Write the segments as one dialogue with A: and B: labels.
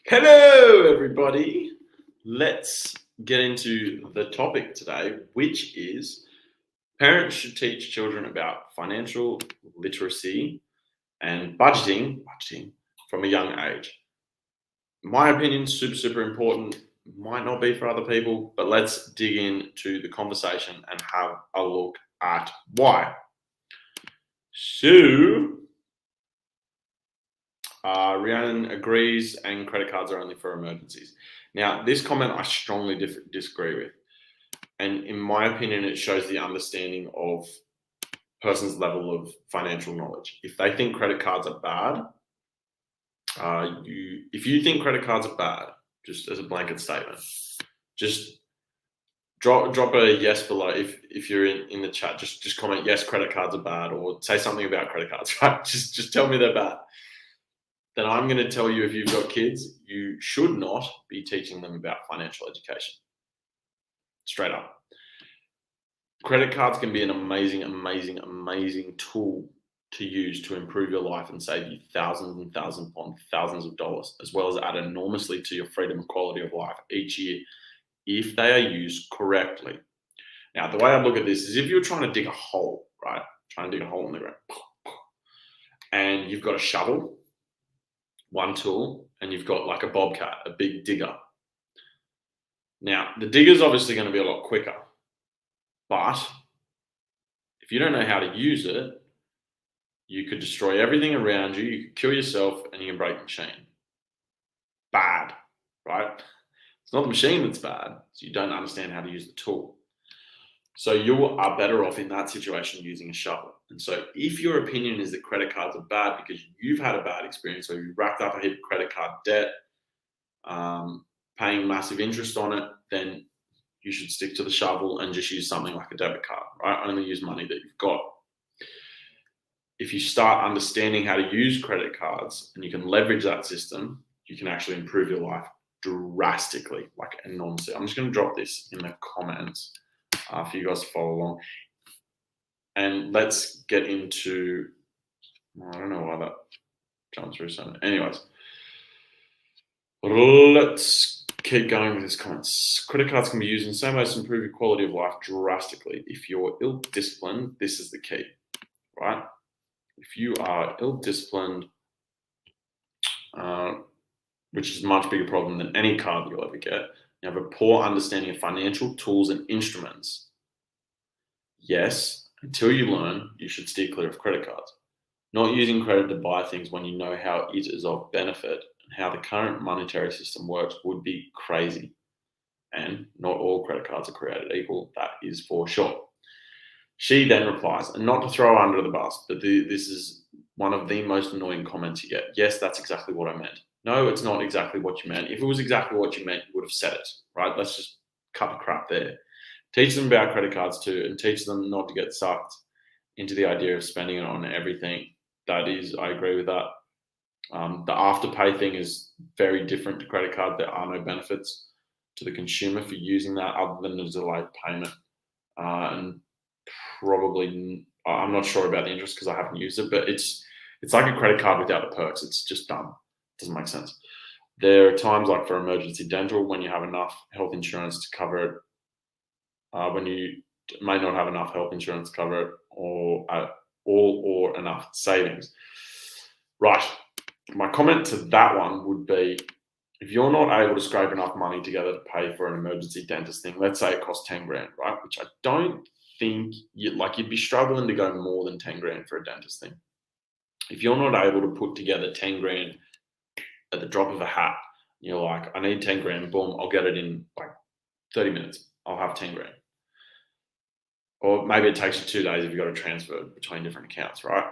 A: Hello, everybody. Let's get into the topic today, which is parents should teach children about financial literacy and budgeting from a young age. In my opinion, super important. Might not be for other people, but let's dig into the conversation and have a look at why. So, Rhiannon agrees, and credit cards are only for emergencies. Now, this comment I strongly disagree with. And in my opinion, it shows the understanding of person's level of financial knowledge. If they think credit cards are bad, if you think credit cards are bad, just as a blanket statement, just drop a yes below. If you're in the chat, just comment yes, credit cards are bad, or say something about credit cards. Right? Just tell me they're bad. Then I'm going to tell you, if you've got kids, you should not be teaching them about financial education. Straight up. Credit cards can be an amazing tool to use to improve your life and save you thousands and thousands upon thousands of dollars, as well as add enormously to your freedom and quality of life each year if they are used correctly. Now, the way I look at this is if you're trying to dig a hole, right? Trying to dig a hole in the ground, and you've got a shovel, one tool, and you've got like a bobcat, a big digger. Now, the digger's obviously going to be a lot quicker, but if you don't know how to use it, you could destroy everything around you, you could kill yourself, and you can break the machine. Bad, right? It's not the machine that's bad, so you don't understand how to use the tool. So you are better off in that situation using a shovel. And so if your opinion is that credit cards are bad because you've had a bad experience, or you've racked up a heap of credit card debt, paying massive interest on it, then you should stick to the shovel and just use something like a debit card, right? Only use money that you've got. If you start understanding how to use credit cards and you can leverage that system, you can actually improve your life drastically, like enormously. I'm just going to drop this in the comments for you guys to follow along. And let's get into, I don't know why that jumped through so many. Anyways, let's keep going with this comments. Credit cards can be used in the same ways to improve your quality of life drastically. If you're ill-disciplined, this is the key, right? If you are ill-disciplined, which is a much bigger problem than any card you'll ever get, you have a poor understanding of financial tools and instruments, yes, until you learn, you should steer clear of credit cards. Not using credit to buy things when you know how it is of benefit and how the current monetary system works would be crazy. And not all credit cards are created equal, that is for sure. She then replies, and not to throw her under the bus, but this is one of the most annoying comments you get. Yes, that's exactly what I meant. No, it's not exactly what you meant. If it was exactly what you meant, you would have said it, right? Let's just cut the crap there. Teach them about credit cards too, and teach them not to get sucked into the idea of spending it on everything. That is, I agree with that. The afterpay thing is very different to credit card. There are no benefits to the consumer for using that other than the delayed payment. And probably, I'm not sure about the interest because I haven't used it, but it's like a credit card without the perks. It's just dumb. It doesn't make sense. There are times like for emergency dental when you have enough health insurance to cover it, when you may not have enough health insurance to cover it, or enough savings. Right. My comment to that one would be, if you're not able to scrape enough money together to pay for an emergency dentist thing, let's say it costs 10 grand, right? Which I don't think you'd be struggling to go more than 10 grand for a dentist thing. If you're not able to put together 10 grand at the drop of a hat, you're like, I need 10 grand, boom, I'll get it in like 30 minutes. I'll have 10 grand. Or maybe it takes you 2 days if you've got to transfer between different accounts, right?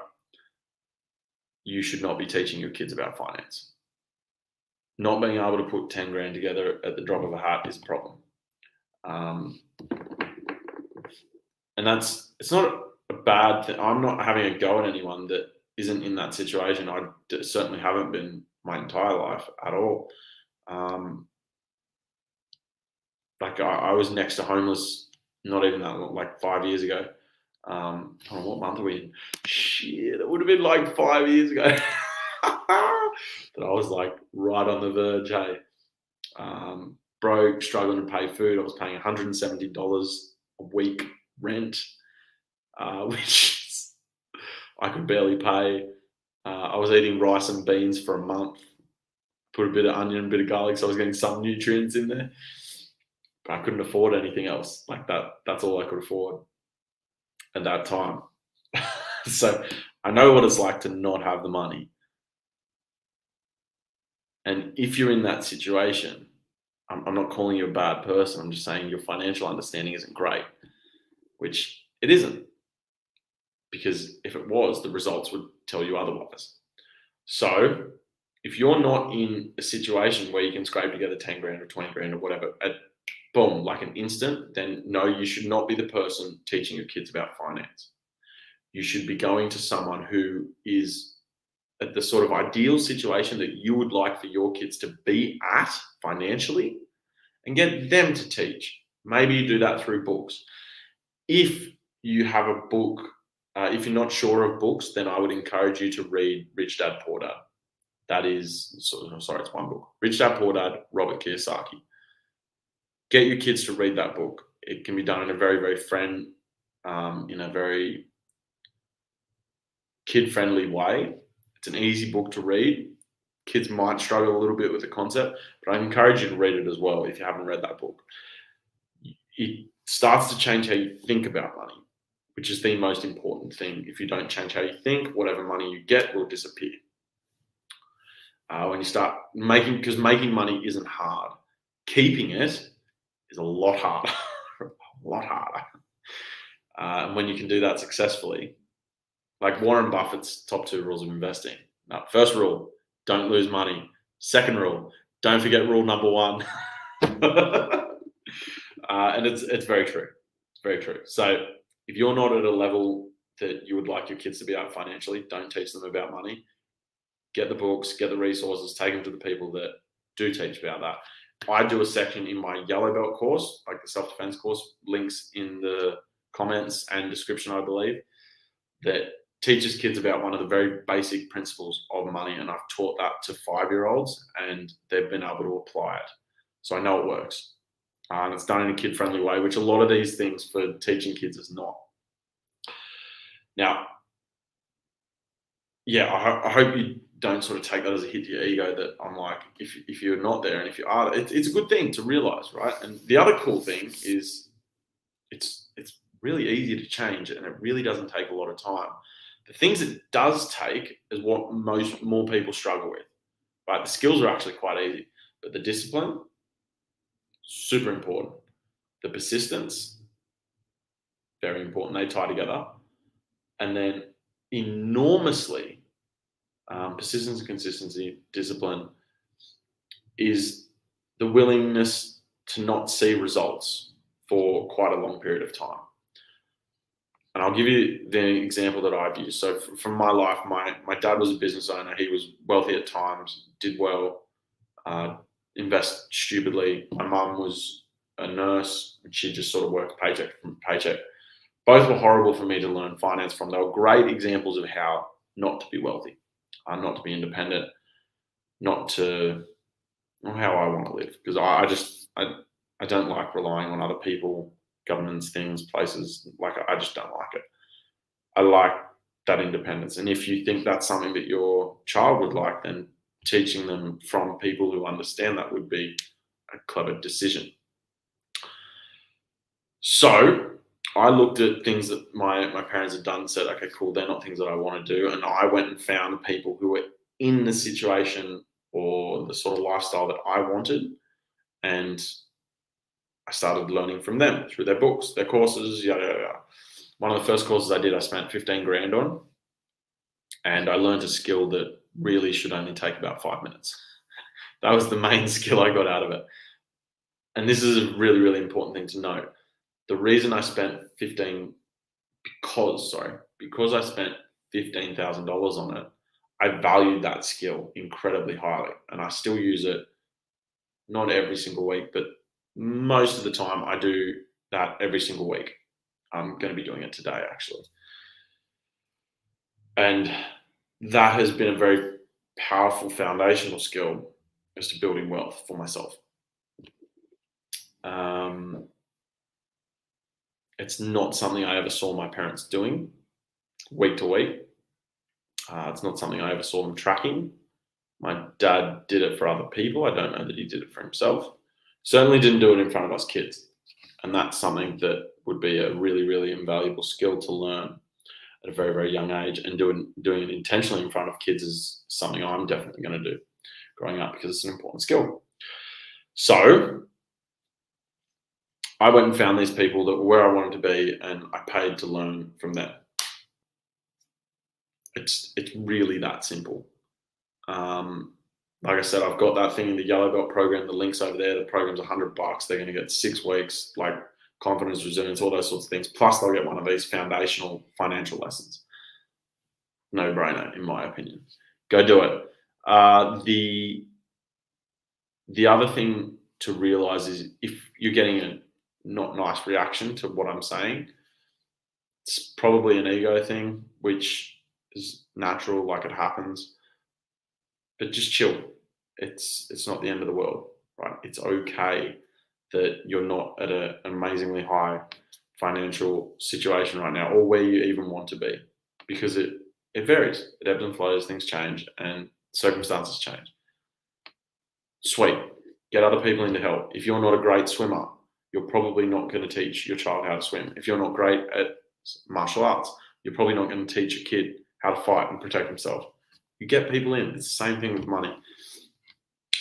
A: You should not be teaching your kids about finance. Not being able to put 10 grand together at the drop of a hat is a problem. And it's not a bad thing. I'm not having a go at anyone that isn't in that situation. I certainly haven't been my entire life at all. Like I was next to homeless, not even that long, like 5 years ago. What month are we in? Shit, it would have been like 5 years ago. that I was like right on the verge. Hey, broke, struggling to pay food. I was paying $170 a week rent, which I could barely pay. I was eating rice and beans for a month. Put a bit of onion, a bit of garlic, so I was getting some nutrients in there. But I couldn't afford anything else like that. That's all I could afford at that time. So I know what it's like to not have the money. And if you're in that situation, I'm not calling you a bad person. I'm just saying your financial understanding isn't great, which it isn't. Because if it was, the results would tell you otherwise. So if you're not in a situation where you can scrape together 10 grand or 20 grand or whatever at boom, like an instant, then no, you should not be the person teaching your kids about finance. You should be going to someone who is at the sort of ideal situation that you would like for your kids to be at financially and get them to teach. Maybe you do that through books. If you have a book, if you're not sure of books, then I would encourage you to read Rich Dad Poor Dad. That is, sorry, it's one book. Rich Dad Poor Dad, Robert Kiyosaki. Get your kids to read that book. It can be done in a very, very in a very kid-friendly way. It's an easy book to read. Kids might struggle a little bit with the concept, but I encourage you to read it as well if you haven't read that book. It starts to change how you think about money, which is the most important thing. If you don't change how you think, whatever money you get will disappear. When you start because making money isn't hard. Keeping it is a lot harder, a lot harder. And when you can do that successfully, like Warren Buffett's top 2 rules of investing. Now, first rule, don't lose money. Second rule, don't forget rule number 1. And it's very true. It's very true. So if you're not at a level that you would like your kids to be at financially, don't teach them about money. Get the books, get the resources, take them to the people that do teach about that. I do a section in my yellow belt course, like the self-defense course, links in the comments and description, I believe, that teaches kids about one of the very basic principles of money. And I've taught that to 5-year-olds and they've been able to apply it. So I know it works. And it's done in a kid-friendly way, which a lot of these things for teaching kids is not. Now, yeah, I hope you don't sort of take that as a hit to your ego that I'm like, if you're not there and if you are, it's a good thing to realize, right? And the other cool thing is it's really easy to change and it really doesn't take a lot of time. The things it does take is what more people struggle with, right? The skills are actually quite easy, but the discipline, super important. The persistence, very important. They tie together. And then enormously, persistence and consistency, discipline, is the willingness to not see results for quite a long period of time. And I'll give you the example that I've used. So from my life, my dad was a business owner. He was wealthy at times, did well, invest stupidly. My mum was a nurse, and she just sort of worked paycheck from paycheck. Both were horrible for me to learn finance from. They were great examples of how not to be wealthy, not to be independent, not how I want to live. Because I don't like relying on other people, governments, things, places. Like I just don't like it. I like that independence. And if you think that's something that your child would like, then teaching them from people who understand that would be a clever decision. So I looked at things that my parents had done and said, okay, cool, they're not things that I want to do. And I went and found people who were in the situation or the sort of lifestyle that I wanted. And I started learning from them through their books, their courses, yada, yada, yada. One of the first courses I did, I spent 15 grand on. And I learned a skill that really should only take about 5 minutes. That was the main skill I got out of it. And this is a really, really important thing to note. The reason I spent because I spent $15,000 on it, I valued that skill incredibly highly. And I still use it, not every single week, but most of the time I do that every single week. I'm going to be doing it today, actually. And that has been a very powerful foundational skill is to building wealth for myself. It's not something I ever saw my parents doing week to week. It's not something I ever saw them tracking. My dad did it for other people. I don't know that he did it for himself. Certainly didn't do it in front of us kids. And that's something that would be a really, really invaluable skill to learn at a very, very young age. And doing it intentionally in front of kids is something I'm definitely going to do growing up because it's an important skill. So I went and found these people that were where I wanted to be, and I paid to learn from them. It's really that simple. Like I said, I've got that thing in the Yellow Belt program. The link's over there. The program's $100. They're going to get 6 weeks, like confidence, resilience, all those sorts of things. Plus, they'll get one of these foundational financial lessons. No brainer, in my opinion. Go do it. The other thing to realize is if you're getting a not nice reaction to what I'm saying, it's probably an ego thing, which is natural, like it happens. But just chill. It's not the end of the world, right? It's okay that you're not at an amazingly high financial situation right now, or where you even want to be, because it varies. It ebbs and flows. Things change, and circumstances change. Sweet. Get other people in to help. If you're not a great swimmer, you're probably not going to teach your child how to swim. If you're not great at martial arts, you're probably not going to teach a kid how to fight and protect himself. You get people in. It's the same thing with money.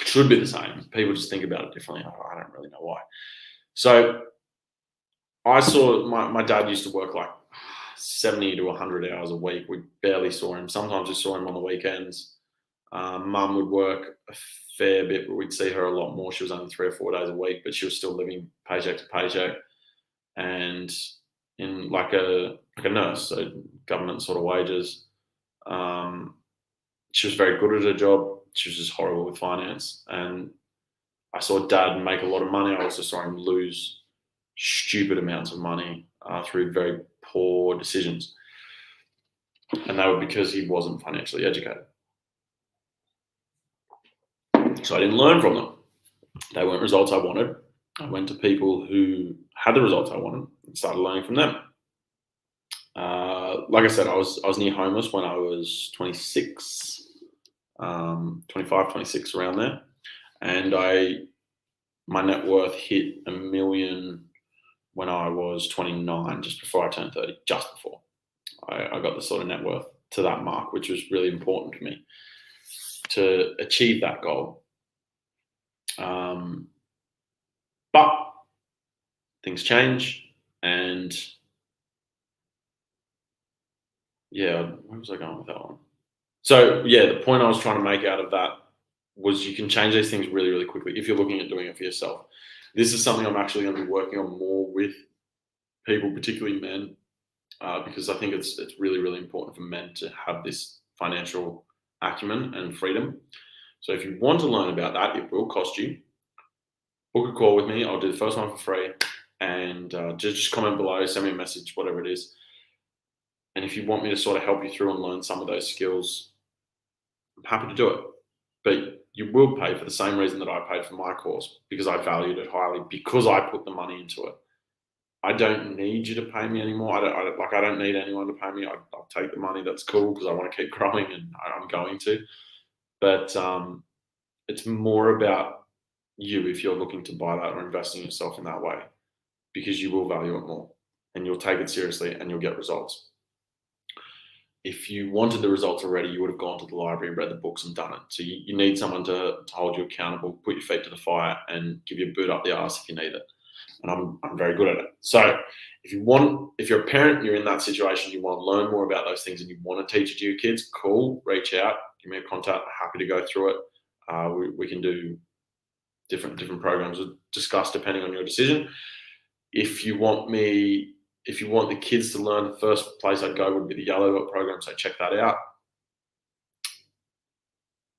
A: It should be the same. People just think about it differently. I don't really know why. So I saw my dad used to work like 70 to 100 hours a week. We barely saw him. Sometimes we saw him on the weekends. Mum would work a fair bit, but we'd see her a lot more. She was only 3 or 4 days a week, but she was still living paycheck to paycheck, and in like a nurse, so government sort of wages. She was very good at her job. She was just horrible with finance. And I saw Dad make a lot of money. I also saw him lose stupid amounts of money through very poor decisions. And they were because he wasn't financially educated. So I didn't learn from them. They weren't results I wanted. I went to people who had the results I wanted and started learning from them. Like I said, I was near homeless when I was 26, 25, 26, around there. And my net worth hit $1 million when I was 29, just before I turned 30, just before. I got the sort of net worth to that mark, which was really important to me to achieve that goal. But things change, and yeah, where was I going with that one? So yeah, the point I was trying to make out of that was you can change these things really, really quickly if you're looking at doing it for yourself. This is something I'm actually going to be working on more with people, particularly men, because I think it's really, really important for men to have this financial acumen and freedom. So if you want to learn about that, it will cost you. Book a call with me. I'll do the first one for free, and just comment below, send me a message, whatever it is. And if you want me to sort of help you through and learn some of those skills, I'm happy to do it. But you will pay for the same reason that I paid for my course, because I valued it highly, because I put the money into it. I don't need you to pay me anymore. I don't need anyone to pay me. I'll take the money. That's cool, because I want to keep growing, and I'm going to. But it's more about you if you're looking to buy that or invest in yourself in that way, because you will value it more, and you'll take it seriously, and you'll get results. If you wanted the results already, you would have gone to the library, read the books, and done it. So you need someone to hold you accountable, put your feet to the fire, and give you a boot up the arse if you need it. And I'm very good at it. So if you're a parent, you're in that situation, you want to learn more about those things, and you want to teach it to your kids, cool, reach out, give me a contact. I'm happy to go through it. We can do different programs we'll discuss depending on your decision. If you want the kids to learn, the first place I'd go would be the Yellow Belt program, so check that out.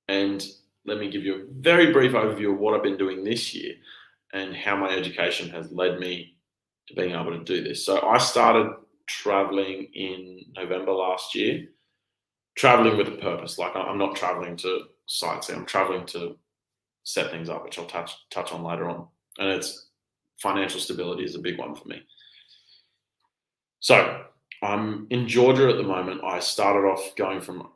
A: And let me give you a very brief overview of what I've been doing this year and how my education has led me to being able to do this. So I started traveling in November last year, traveling with a purpose. Like I'm not traveling to sightsee. I'm traveling to set things up, which I'll touch on later on. And it's financial stability is a big one for me. So I'm in Georgia at the moment. I started off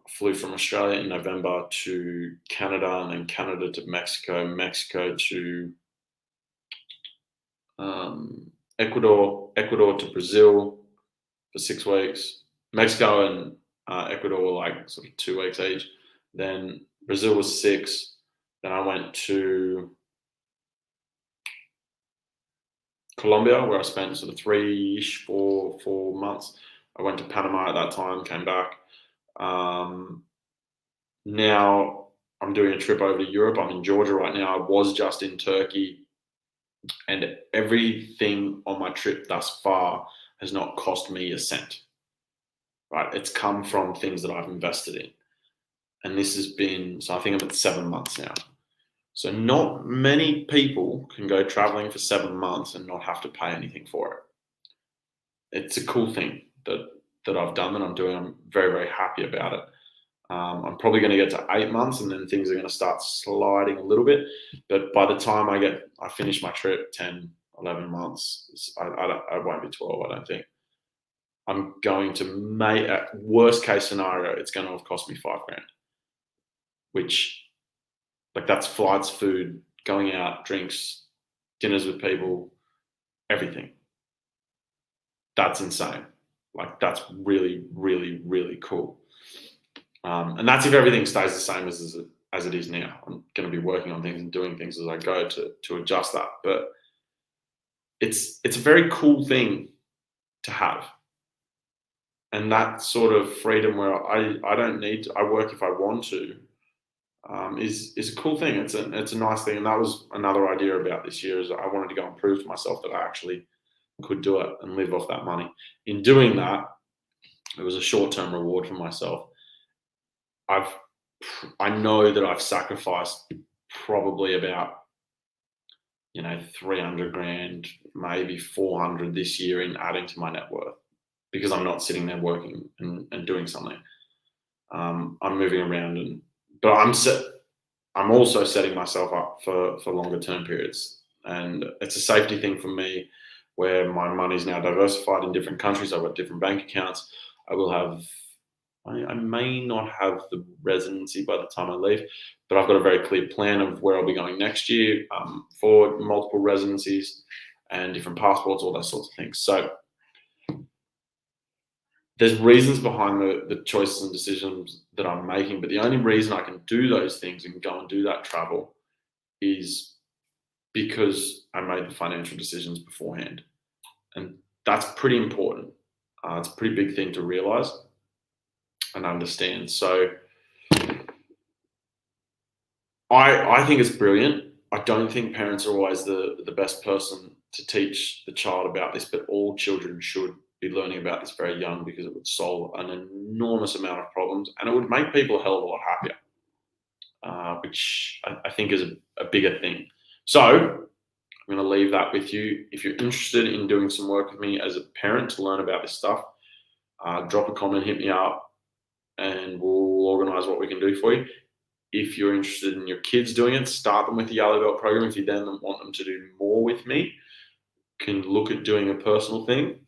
A: flew from Australia in November to Canada, and then Canada to Mexico, Mexico to Ecuador to Brazil for 6 weeks. Mexico and Ecuador were like sort of 2 weeks each. Then Brazil was 6. Then I went to Colombia, where I spent sort of 3-ish, 4 months. I went to Panama at that time, came back. Now I'm doing a trip over to Europe. I'm in Georgia right now. I was just in Turkey, and everything on my trip thus far has not cost me a cent. Right? It's come from things that I've invested in. And this has been, so I think I'm at 7 months now. So not many people can go traveling for 7 months and not have to pay anything for it. It's a cool thing that I've done, that I'm doing. I'm very, very happy about it. I'm probably going to get to 8 months, and then things are going to start sliding a little bit. But by the time I finish my trip, 10, 11 months, I won't be 12, I don't think. I'm going to make, at worst case scenario, it's going to have cost me $5,000, which, like, that's flights, food, going out, drinks, dinners with people, everything. That's insane. Like, that's really, really, really cool. And that's if everything stays the same as it is now. I'm going to be working on things and doing things as I go to adjust that. But it's a very cool thing to have. And that sort of freedom where I don't need to, I work if I want to, is a cool thing. It's a nice thing. And that was another idea about this year, is I wanted to go and prove to myself that I actually could do it and live off that money. In doing that, it was a short-term reward for myself. I know that I've sacrificed probably about, 300 grand, maybe 400 this year in adding to my net worth, because I'm not sitting there working and doing something. I'm moving around, but I'm also setting myself up for longer term periods, and it's a safety thing for me, where my money's now diversified in different countries. I've got different bank accounts. I may not have the residency by the time I leave, but I've got a very clear plan of where I'll be going next year, for multiple residencies and different passports, all those sorts of things. So there's reasons behind the choices and decisions that I'm making, but the only reason I can do those things and go and do that travel is because I made the financial decisions beforehand. And that's pretty important. It's a pretty big thing to realize and understand. So I think it's brilliant. I don't think parents are always the best person to teach the child about this, but all children should be learning about this very young, because it would solve an enormous amount of problems, and it would make people a hell of a lot happier, which I think is a bigger thing. So I'm going to leave that with you. If you're interested in doing some work with me as a parent to learn about this stuff, drop a comment, hit me up, and we'll organize what we can do for you. If you're interested in your kids doing it, start them with the Yellow Belt program. If you then want them to do more with me, can look at doing a personal thing.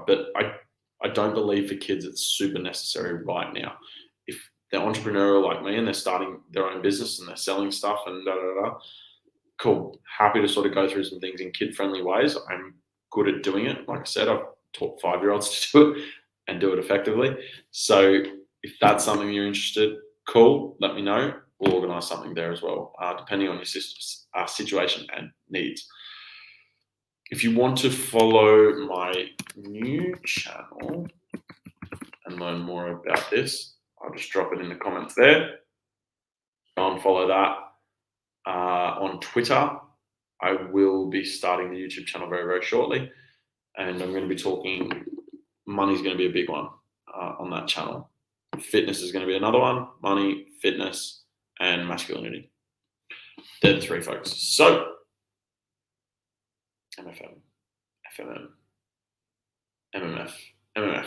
A: But I don't believe for kids it's super necessary right now. If they're entrepreneurial like me and they're starting their own business and they're selling stuff and cool. Happy to sort of go through some things in kid-friendly ways. I'm good at doing it. Like I said, I've taught 5-year-olds to do it and do it effectively. So if that's something you're interested, cool, let me know. We'll organise something there as well, depending on your situation and needs. If you want to follow my new channel and learn more about this, I'll just drop it in the comments there. Go and follow that. On Twitter, I will be starting the YouTube channel very, very shortly. And I'm going to be talking, money's going to be a big one on that channel. Fitness is going to be another one. Money, fitness, and masculinity. They're the 3 focuses. So, MFM, FMM, MMF, MMF.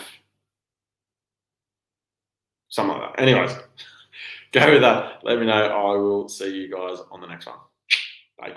A: something like that. Anyways, go with that. Let me know. I will see you guys on the next one. Bye.